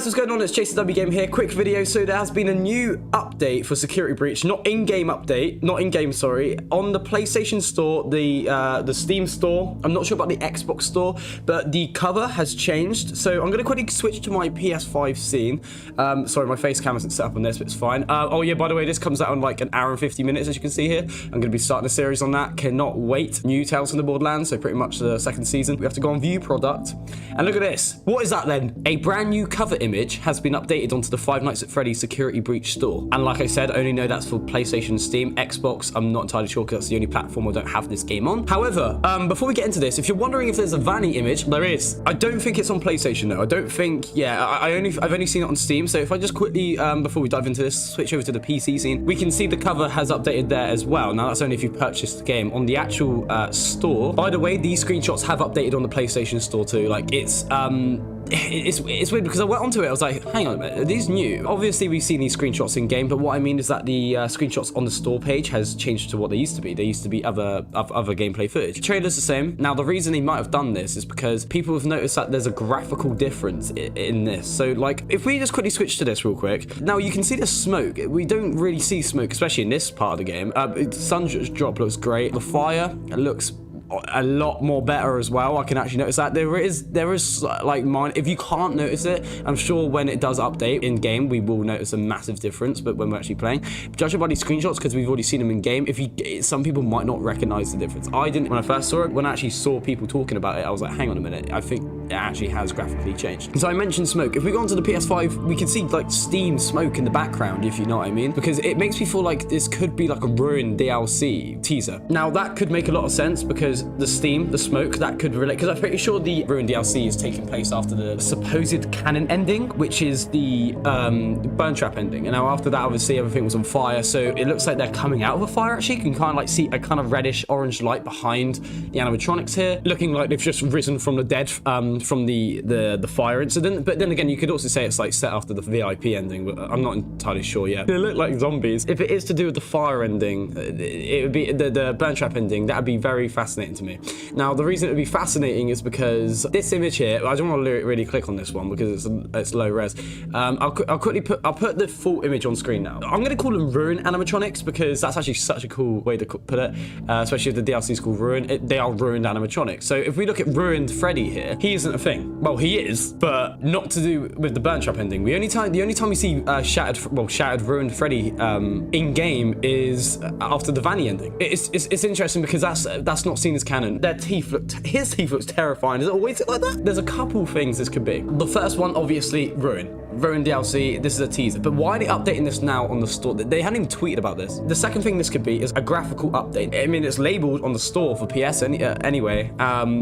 guys, what's going on? It's JCWgamer here. Quick video. So there has been a new update for Security Breach, not in-game update, not in-game, sorry, on the PlayStation Store, the Steam Store. I'm not sure about the Xbox Store, but the cover has changed. So I'm going to quickly switch to my PS5 scene. Sorry, my face cam isn't set up on this, but it's fine. Oh yeah, by the way, this comes out in like an hour and 50 minutes, as you can see here. I'm going to be starting a series on that. Cannot wait. New Tales from the Borderlands, so pretty much the second season. We have to go on view product. And look at this. What is that then? A brand new cover image has been updated onto the Five Nights at Freddy's Security Breach store. And like I said, I only know that's for PlayStation, Steam, Xbox. I'm not entirely sure because that's the only platform I don't have this game on. However, before we get into this, if you're wondering if there's a Vanny image, there is. I don't think it's on PlayStation though. I don't think, yeah, I've only seen it on Steam. So if I just quickly, before we dive into this, switch over to the PC scene, we can see the cover has updated there as well. Now that's only if you purchased the game. On the actual store, by the way, these screenshots have updated on the PlayStation Store too. Like it's weird because I went onto it, I was like, hang on a minute, are these new? Obviously we've seen these screenshots in game, but what I mean is that the screenshots on the store page has changed to what they used to be. They used to be other gameplay footage. The trailer's the same. Now the reason he might have done this is because people have noticed that there's a graphical difference in this. So like, if we just quickly switch to this real quick, now you can see the smoke. We don't really see smoke, especially in this part of the game. Sun's drop looks great. The fire, it looks a lot more better as well. I can actually notice that there is like mine. If you can't notice it, I'm sure when it does update in game, we will notice a massive difference. But when we're actually playing, judging by these screenshots, because we've already seen them in game, some people might not recognize the difference. I didn't when I first saw it. When I actually saw people talking about it, I was like, hang on a minute, I think it actually has graphically changed. So I mentioned smoke. If we go onto the PS5, we can see like steam smoke in the background, if you know what I mean, because it makes me feel like this could be like a Ruin DLC teaser. Now that could make a lot of sense because the steam, the smoke, that could relate, because I'm pretty sure the Ruin DLC is taking place after the supposed canon ending, which is the burn trap ending. And now after that, obviously everything was on fire, so it looks like they're coming out of a fire. Actually, you can kind of like see a kind of reddish orange light behind the animatronics here, looking like they've just risen from the dead from the fire incident. But then again, you could also say it's like set after the VIP ending, but I'm not entirely sure yet. They look like zombies. If it is to do with the fire ending, it would be the burn trap ending. That would be very fascinating to me. Now, the reason it would be fascinating is because this image here, I don't want to really click on this one because it's low res. I'll put the full image on screen now. I'm going to call them Ruin animatronics because that's actually such a cool way to put it, especially if the DLC is called Ruin. They are ruined animatronics. So if we look at ruined Freddy here, he isn't a thing. Well, he is, but not to do with the burn trap ending. The only time we see shattered ruined Freddy in game is after the Vanny ending. It's interesting because that's not seen as canon. His teeth looks terrifying. Does it always look like that? There's a couple things this could be. The first one, obviously, Ruin DLC. This is a teaser. But why are they updating this now on the store? They hadn't even tweeted about this. The second thing this could be is a graphical update. I mean, it's labeled on the store for PS anyway,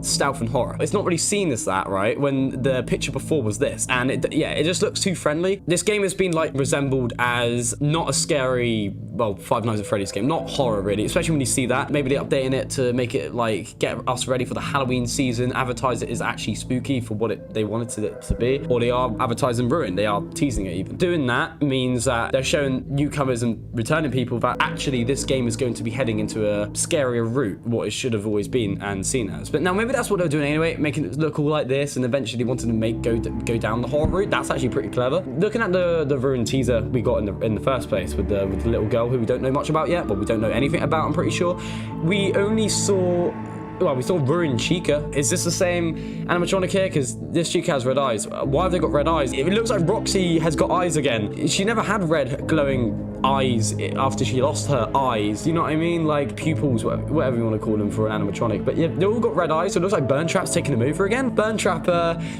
stealth and horror. It's not really seen as that, right? When the picture before was this. And it just looks too friendly. This game has been like resembled as not a scary, well, Five Nights at Freddy's game. Not horror really, especially when you see that. Maybe they're updating it to make it like get us ready for the Halloween season, advertise it as actually spooky for what they wanted it to be, or they are advertising Ruin, they are teasing it even. Doing that means that they're showing newcomers and returning people that actually this game is going to be heading into a scarier route, what it should have always been and seen as. But now maybe that's what they're doing anyway, making it look all like this and eventually wanting to make go down the horror route. That's actually pretty clever. Looking at the Ruin teaser we got in the first place with the little girl who we don't know much about yet, but we don't know anything about, I'm pretty sure. We only saw, well, we saw Ruin Chica. Is this the same animatronic here? Because this Chica has red eyes. Why have they got red eyes? It looks like Roxy has got eyes again. She never had red glowing eyes after she lost her eyes. You know what I mean? Like pupils, whatever you want to call them for an animatronic. But yeah, they all got red eyes, so it looks like Burn Trap's taking them over again. Burn Trap,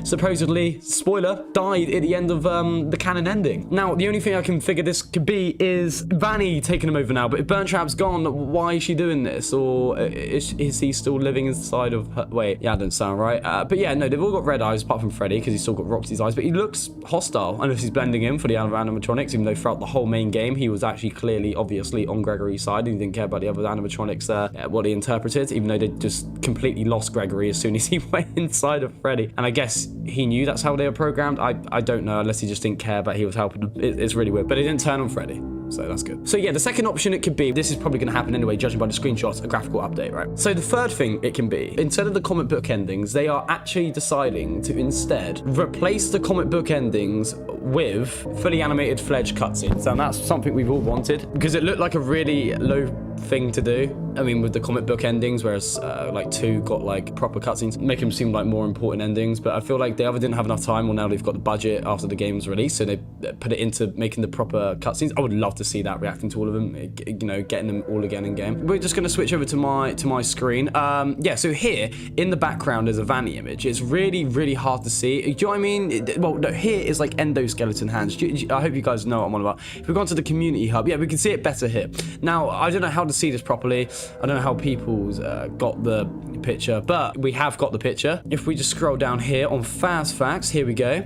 supposedly, spoiler, died at the end of the canon ending. Now, the only thing I can figure this could be is Vanny taking him over now. But if Burn Trap's gone, why is she doing this? Or is he still living inside of her? Wait, yeah, that doesn't sound right. But yeah, no, they've all got red eyes apart from Freddy because he's still got Roxy's eyes. But he looks hostile unless he's blending in for the other animatronics, even though throughout the whole main game, he was actually clearly, obviously, on Gregory's side. And he didn't care about the other animatronics, what he interpreted, even though they just completely lost Gregory as soon as he went inside of Freddy. And I guess he knew that's how they were programmed. I don't know, unless he just didn't care, but he was helping them. It's really weird. But he didn't turn on Freddy. so that's good. So yeah, the second option it could be, this is probably going to happen anyway, judging by the screenshots, a graphical update, right? So the third thing it can be, instead of the comic book endings, they are actually deciding to instead replace the comic book endings with fully animated fledged cutscenes. And that's something we've all wanted, because it looked like a really low thing to do. I mean, with the comic book endings, whereas like 2 got like proper cutscenes, make them seem like more important endings. But I feel like they either didn't have enough time, or now they've got the budget after the game was released, so they put it into making the proper cutscenes. I would love to see that, reacting to all of them, you know, getting them all again in game. We're just going to switch over to my screen. Yeah, so here in the background is a Vanny image. It's really hard to see. Do you know what I mean? Well, no, here is like endoskeleton hands. I hope you guys know what I'm on about. If we go onto the community hub, yeah, we can see it better here. Now, I don't know how to see this properly. I don't know how people's got the picture, but we have got the picture. If we just scroll down here on Fast Facts, here we go.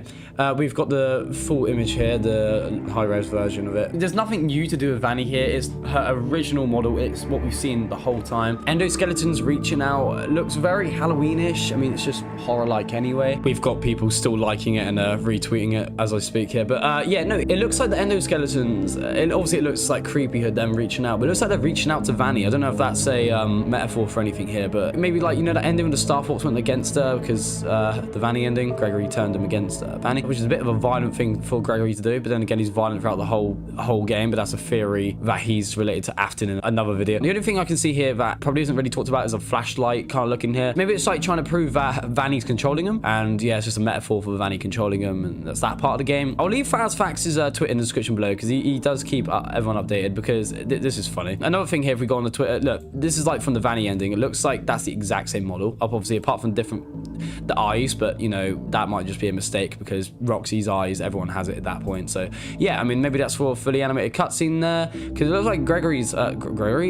We've got the full image here, the high-res version of it. There's nothing new to do with Vanny here. It's her original model. It's what we've seen the whole time. Endoskeletons reaching out. It looks very Halloween-ish. I mean, it's just horror-like anyway. We've got people still liking it and retweeting it as I speak here. But yeah, no, it looks like the endoskeletons, obviously it looks like creepy them reaching out, but it looks like they're reaching out to Vanny. I don't know if that's a metaphor for anything here, but maybe like, you know, that ending when the Star Fox went against her, because the Vanny ending, Gregory turned him against Vanny, which is a bit of a violent thing for Gregory to do, but then again, he's violent throughout the whole game, but that's a theory that he's related to Afton in another video. The only thing I can see here that probably isn't really talked about is a flashlight kind of looking here. Maybe it's like trying to prove that Vanny's controlling him, and yeah, it's just a metaphor for Vanny controlling him, and that's that part of the game. I'll leave Fast Facts' Twitter in the description below, because he does keep everyone updated, because this is funny. Another thing here, if we go on the Twitter, look, this is like from the Vanny ending. It looks like that's the exact same model, obviously apart from the eyes, but you know, that might just be a mistake, because Roxy's eyes, everyone has it at that point. So yeah, I mean, maybe that's for a fully animated cutscene there, because it looks like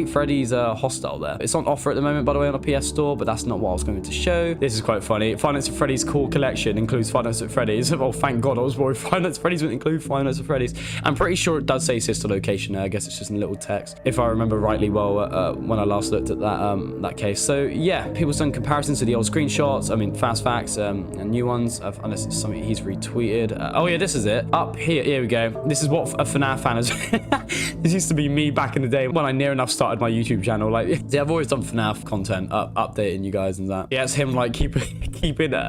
Freddy's hostile there. It's on offer at the moment, by the way, on a PS Store, but that's not what I was going to show. This is quite funny. Five Nights at Freddy's core collection includes Five Nights at Freddy's. Oh, thank God, I was worried Five Nights at Freddy's wouldn't include Five Nights at Freddy's. I'm pretty sure it does say sister location there. I guess it's just in little text, if I remember rightly well, when I last looked at that case. So yeah, people's done comparisons to the old screenshots. I mean, Fast Facts and new ones, unless it's something he's retweeted. Oh yeah, this is it. Up here we go. This is what a FNaF fan is. This used to be me back in the day when I near enough started my YouTube channel. Like, yeah, I've always done FNaF content, updating you guys and that. Yeah, it's him like keeping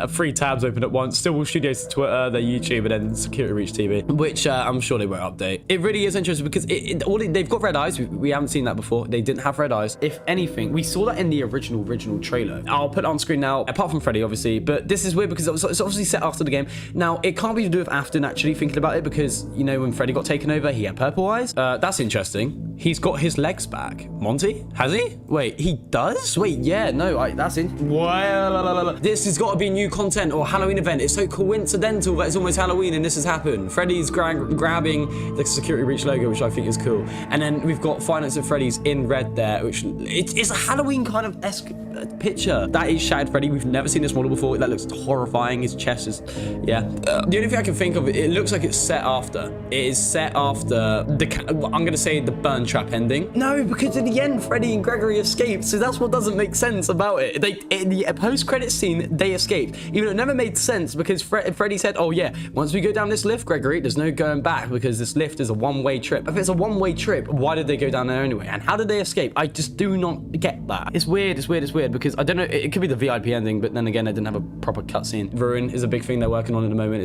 3 tabs open at once. Stillwell Studios to Twitter, their YouTube, and then Security Breach TV, which I'm sure they won't update. It really is interesting, because they've got red eyes. We haven't seen that before. They didn't have red eyes. If anything, we saw that in the original trailer. I'll put it on screen now, apart from Freddy, obviously, but this is weird because it's obviously set after the game. Now, it can't be to do with Afton, actually, thinking about it, because, you know, when Freddy got taken over, he had purple eyes. That's interesting. He's got his legs back. Monty? Has he? Wait, he does? Wait, yeah, no, that's in. Well, this has got to be new content or Halloween event. It's so coincidental that it's almost Halloween and this has happened. Freddy's grabbing the Security Breach logo, which I think is cool. And then we've got Five Nights at Freddy's in red there, which it's a Halloween kind of esque picture. That is Shattered Freddy. We've never seen this model before. That looks horrifying. His chest is, yeah. The only thing I can think of, it looks like it's set after. It is set after I'm going to say the burn trap ending. No, because in the end, Freddy and Gregory escaped. So that's what doesn't make sense about it. In the post-credit scene, they escaped. Even though it never made sense, because Freddy said, oh yeah, once we go down this lift, Gregory, there's no going back, because this lift is a one-way trip. If it's a one-way trip, why did they go down there anyway? And how did they escape? I just do not get that. It's weird, because I don't know, it could be the VIP ending, but then again, they didn't have a proper cutscene. Ruin is a big thing they're working on at the moment.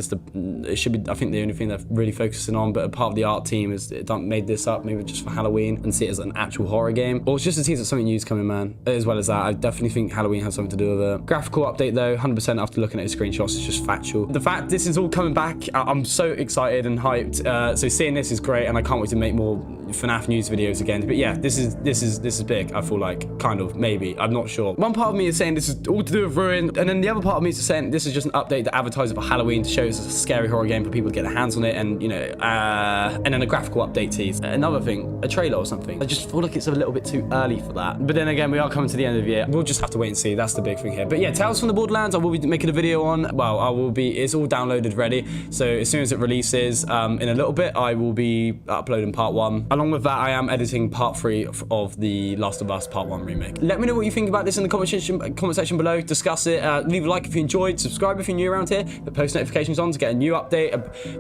It should be, I think, the only thing they're really focusing on, but a part of the art team is made this up, maybe just for Halloween, and see it as an actual horror game. Or it's just a tease that something new's coming, man. As well as that, I definitely think Halloween has something to do with it. Graphical update though, 100% after looking at his screenshots, it's just factual. The fact this is all coming back, I'm so excited and hyped. So seeing this is great, and I can't wait to make more FNaF news videos again. But yeah, this is big. I feel like, kind of, maybe, I'm not sure. One part of me is saying this is all to do with Ruin, and then the other part of me is saying this is just an update that advertises for Halloween to show it's a scary horror game for people to get their hands on it, and you know, and then a graphical update tease. Another thing, a trailer or something. I just feel like it's a little bit too early for that. But then again, we are coming to the end of the year. We'll just have to wait and see. That's the big thing here. But yeah, Tales from the Borderlands, I will be making a video on. Well, it's all downloaded ready. So as soon as it releases, in a little bit, I will be uploading part 1 along along with that, I am editing part 3 of the Last of Us Part 1 remake. Let me know what you think about this in the comment section below. Discuss it. Leave a like if you enjoyed. Subscribe if you're new around here. Put post notifications on to get a new update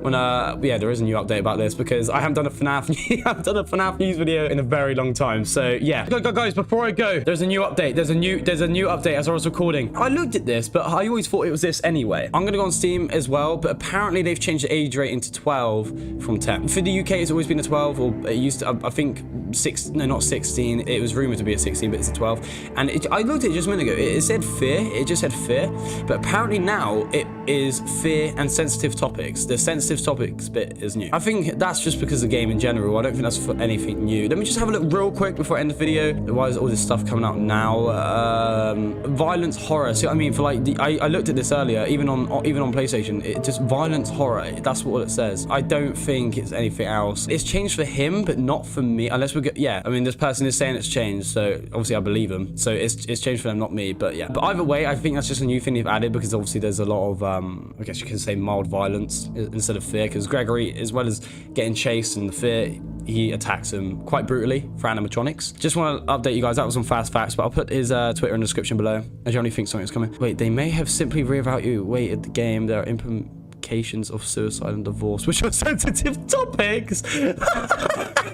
when yeah, there is a new update about this because I haven't done a FNaF news video in a very long time. So yeah, guys, before I go, there's a new update. There's a new update as I was recording. I looked at this, but I always thought it was this anyway. I'm gonna go on Steam as well, but apparently they've changed the age rating to 12 from 10. For the UK, it's always been a 12, or it used to, I think, not 16. It was rumored to be a 16, but it's a 12. And I looked at it just a minute ago. It said fear. It just said fear, but apparently now it is fear and sensitive topics. The sensitive topics bit is new. I think that's just because of the game in general. I don't think that's for anything new. Let me just have a look real quick before I end the video. Why is all this stuff coming out now? Violence, horror. See what I mean? For like, I looked at this earlier. Even on PlayStation, it just violence, horror. That's what it says. I don't think it's anything else. It's changed for him, but not for me. Unless we get, yeah. I mean, this person is saying it's changed, so obviously I believe him. So it's changed for them, not me. But yeah. But either way, I think that's just a new thing they've added because obviously there's a lot of I guess you can say mild violence instead of fear. Because Gregory, as well as getting chased and the fear, he attacks him quite brutally for animatronics. Just want to update you guys. That was on Fast Facts, but I'll put his Twitter in the description below. I generally think something's coming. Wait, they may have simply reevaluated the game. There are implications of suicide and divorce, which are sensitive topics.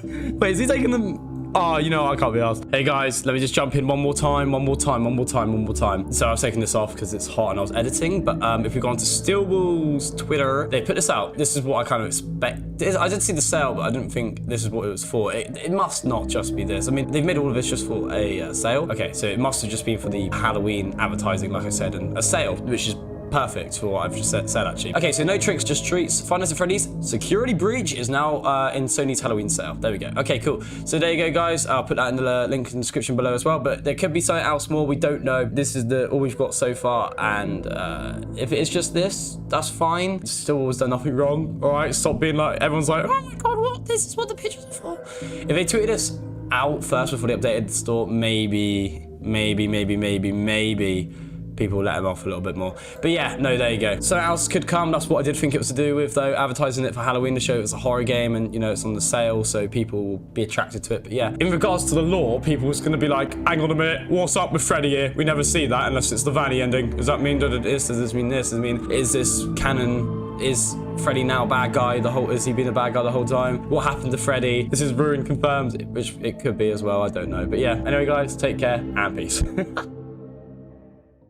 Wait, is he taking them? Oh, you know, I can't be asked. Hey guys, let me just jump in one more time. So I was taking this off because it's hot and I was editing, but if we go on to Steelwool's Twitter, they put this out. This is what I kind of expect. I did see the sale, but I didn't think this is what it was for. It must not just be this. I mean, they've made all of this just for a sale. Okay, so it must have just been for the Halloween advertising, like I said, and a sale, which is perfect for what I've just said actually. Okay, so no tricks, just treats. Find us at Freddy's. Security Breach is now in Sony's Halloween sale. There we go. Okay, cool. So there you go, guys. I'll put that in the link in the description below as well, but there could be something else more. We don't know. This is all we've got so far, and if it is just this, that's fine. Still always done nothing wrong. All right, stop being like, everyone's like, oh my god, what? This is what the pictures are for. If they tweeted us out first before they updated the store, maybe people let him off a little bit more. But yeah, no, there you go. Something else could come. That's what I did think it was to do with, though, advertising it for Halloween to show it was a horror game and, you know, it's on the sale, so people will be attracted to it. But yeah, in regards to the lore, people was going to be like, hang on a minute, what's up with Freddy here? We never see that unless it's the Vanny ending. Does that mean that this? Does this mean this? Does it mean, is this canon? Is Freddy now bad guy? Has he been a bad guy the whole time? What happened to Freddy? This is ruin confirmed, which it could be as well. I don't know. But yeah, anyway, guys, take care and peace.